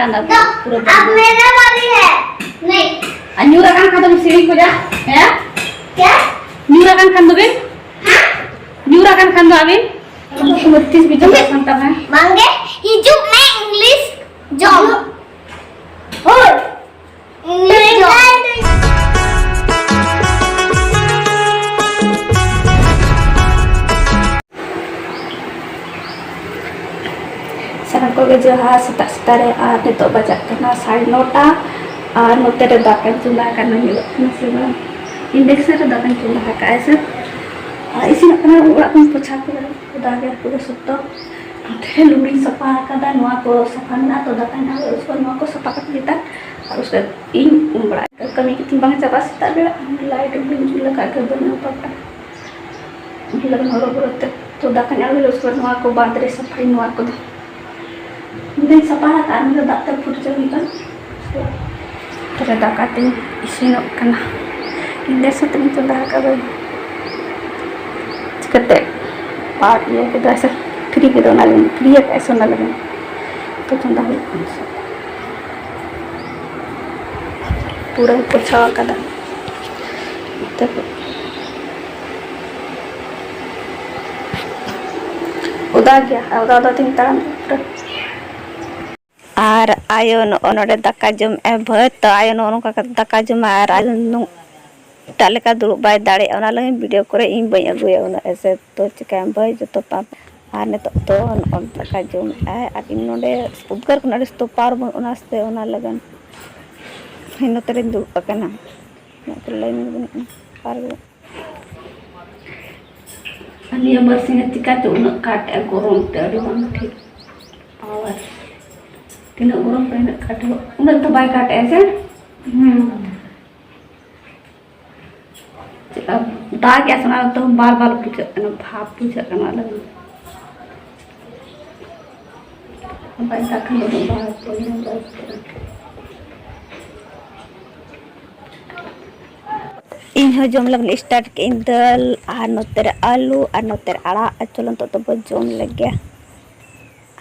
kan अब पूरा मेरा वाली है नहीं Nyura kan kado sini ko ja ya क्या Nyura kan kando bin हाँ Nyura kan kando abin 32 bijo santam hai मांगे हिजू मैं इंग्लिश जॉब और English job Sekarang ko ge jaha seta-seta re nito baca kena 9:30 note re dakan chunda kana ni nasi ba index re dakan chunda ka aise isi na kana ura kun pocha ko uda ge pura sotto ate lumring sapa kada noa ko sapana to dakan na usko noa ko sapa kat kita harus ke in umbra kami ketimbang capa seta be light bin jula ka ke bana papa jula kan horo borote to dakan na usko noa ko badre sapa noa ko Mungkin separa kan udah tak terputus kan terdapat ini isi nok kena ini setting sudah kabar cikete part ya kita asa free gitu nalin free kayak so nalin तो चंदा हुई पूरा पोछा कदा तब उदा गया उदा तीन तरह और आयो नोडे दाका जम भय तो आयो नोका दाका जम और आयो टाले का दुरुब बाय दाड़े ओना लगे वीडियो करे इन बई अगुया ओना ऐसे तो चिका भय जतो पाप और ने तो ओन दाका जम और इन नोडे उपकर को नडे तो पार ओनास्ते ओना लगन हिनो तरे दुरुब कना तो लाइन पार अनि बरसिंग चिका तो उन काट गरम ते अडी मन ठीक पावर तीना गरम पे काटो उन तो बाय काट ऐसे दाग या सुना तो बार बार पूछ ना भाप पूछ ना लगे बाय का खंड तो बार तो इन हो जम लगन स्टार्ट के दल और नोतेर आलू और नोतेर आड़ा चलन तो जम लग गया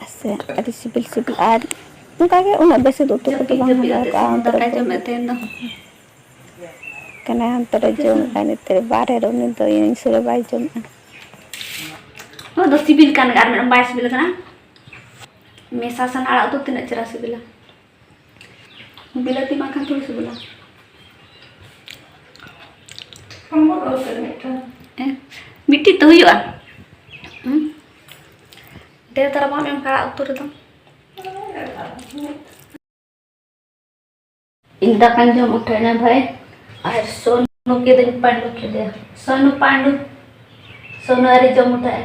ऐसे अरे सिबिल सिबिल और उनका के उन बेसे दो तो बांग का अंतर जम एतेन दो कने अंतर जम आने तेरे बारे रोने तो इन सुरे बाई जम हो दो सिबिल कान गार में बाई सिबिल कना मेसा सन आड़ा तो तीन चरा सिबिल बिलाती माखन थोड़ी सिबिल मिट्टी तो हुआ दे तारा माम एम का उतर दम इंदा कान जो उठना भाई और सोनू के दिन पांडु के दे सोनू पांडु सोनू अरे जो उठाए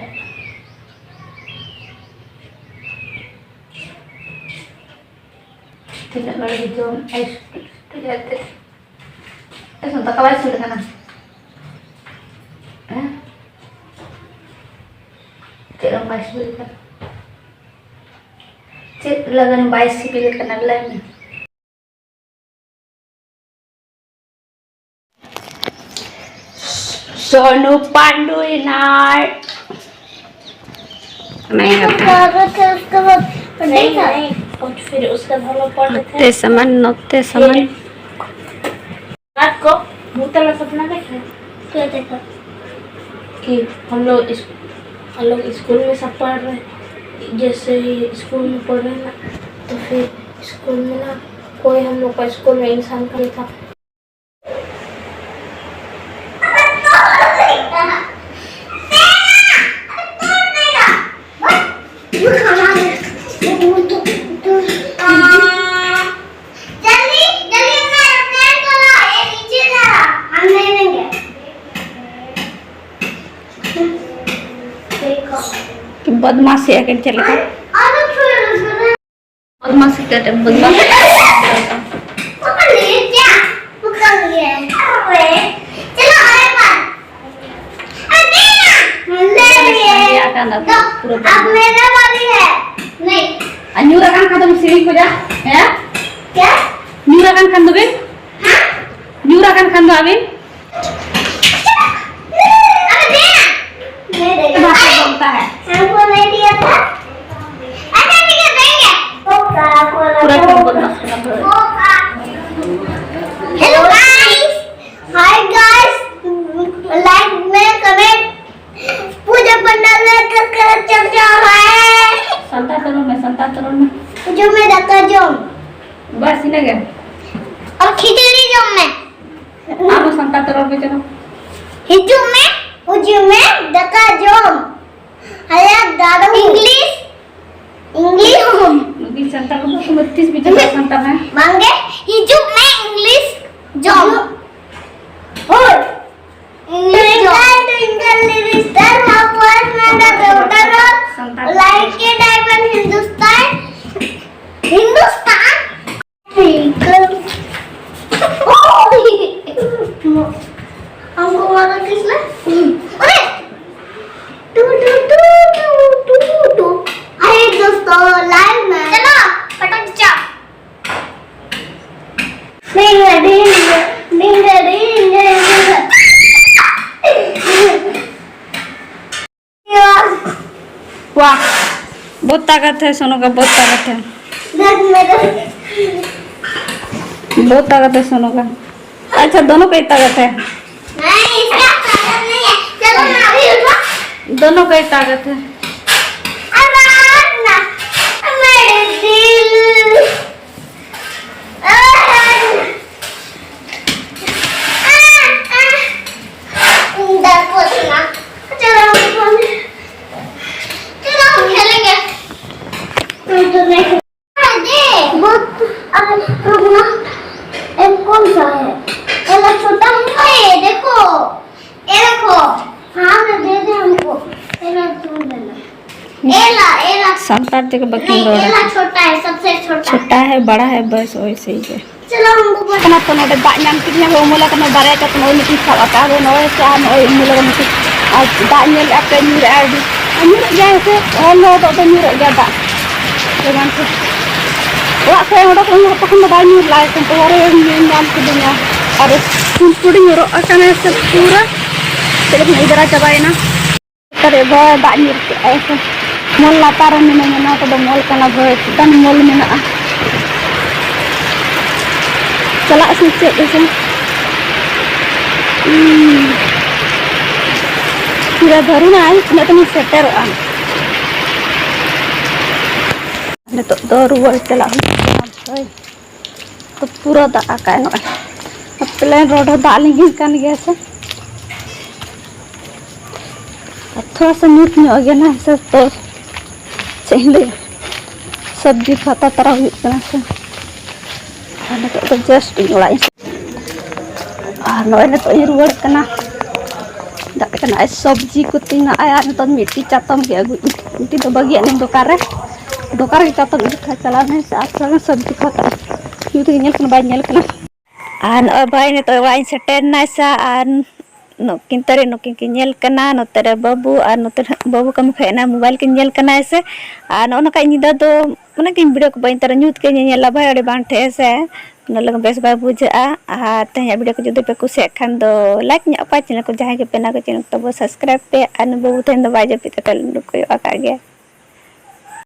तीन बड़े जो ऐसे तो जाते ऐसा तो कबाड़ सुन करना तेरा बाईस बिल का चित लगन 22 बिल का नगला में सोनू पांडु इनार नहीं और फिर उसका हम पढ़ते थे ते समान नोते समान रात को भूतला सपना देखा क्या देखा कि हम लोग स्कूल में सब पढ़ रहे जैसे ही स्कूल में पढ़ रहे ना तो फिर स्कूल में ना कोई हम लोग का स्कूल में इंसान का था बदमाशी है कि चलेगा बदमाशी करते बदमाशी अब मेरा वाली है नहीं Nyura kan kado sini ko ja ya क्या Nyura kan kando bin हाँ Nyura kan kando abin भाषा बोलता है हमको नहीं दिया था अच्छा ठीक है देंगे पूरा संता तरों में जो मैं दका जोम बस इन्हें गए और खिचड़ी जोम में आप संता तरों में चलो हिजू में उजू में दका जोम हया दारू इंग्लिश नबी संता को तो 32 भी चला संता में मांगे हिजू में इंग्लिश जोम और इंग्लिश लिरिस्टर हाफर नंदा बेउटर लाइक के डायमंड हिंदुस्तान हमको वाला किसने अरे टू टू टू टू टू टू अरे दोस्तों लाइव में चलो पटक जा डिंग डिंग डिंग डिंग वाह बहुत ताकत है सोनू का बहुत ताकत है बहुत ताकत है सोनू का अच्छा दोनों का ही ताकत है नहीं इसका ताकत नहीं है चलो ना अभी उठो दोनों का ही ताकत है अब ना मेरे दिल डर पोछना चलो हम खेलेंगे तो नहीं दे बहुत अब रुकना एक कौन सा है ये छोटा है ये देखो हाँ ना दे दे हमको ये तुम देना एला संतार जगह बकिंग रोड एला छोटा है सबसे छोटा है बड़ा है बस वैसे ही है चलो हमको कना तो नोडे दाग नाम किने हो मोला कना बारे का तो नोनी की खावा का हो नोए से आन ओय मोला कना की आज दाग नेल आपे न्यूर आडी न्यूर गया से ओलो तो न्यूर गया दा dengan tu wah saya udah kalau pakai modal near लाए तो और नाम के दुनिया और कुड़ी न्यूर akan sepura jadi इधर cobain ना करे बाय दाग न्यूर के ऐसे मोल लातार में ना तो मोल कना गए dan मोल में ना चला सूचे ऐसे पूरा धरू ना इतना तो सेटर आन ने तो दरुवर चला तो पूरा दा का नो प्लेन रोड दालिंग कान गया से थोड़ा सा न्यूट में हो गया ना ऐसे तो चाहिए सब्जी खाता तरह हुई से तो जस्ट इंग्लाइज नोए तो रुआड़ कना दाक कना सब्जी को तीना आया तो मिट्टी चातम के अगु मिट्टी तो बगिया नहीं दोकार के चातम खा चला नहीं से आप सब्जी खाता यू तो नेल कना बाय नेल कना आन बाय ने तो वाइन से टेन ना सा आन नोकिन तरे नोकिन के नेल कना नोतरे बाबू आ नोतरे बाबू कम फेना मोबाइल के नेल कना ऐसे आ नोना का निदा तो मने के वीडियो को बाइन तरह न्यूट के नेला भाई अड़े बांठे ऐसे ना लग बेस बाय बुझा आ ते वीडियो को जदि पे कुसे खान दो लाइक न्या पा चैनल को जहां के पेना को चैनल तो सब्सक्राइब पे अन बाबू तेन दो बाजे पे कल को आका गया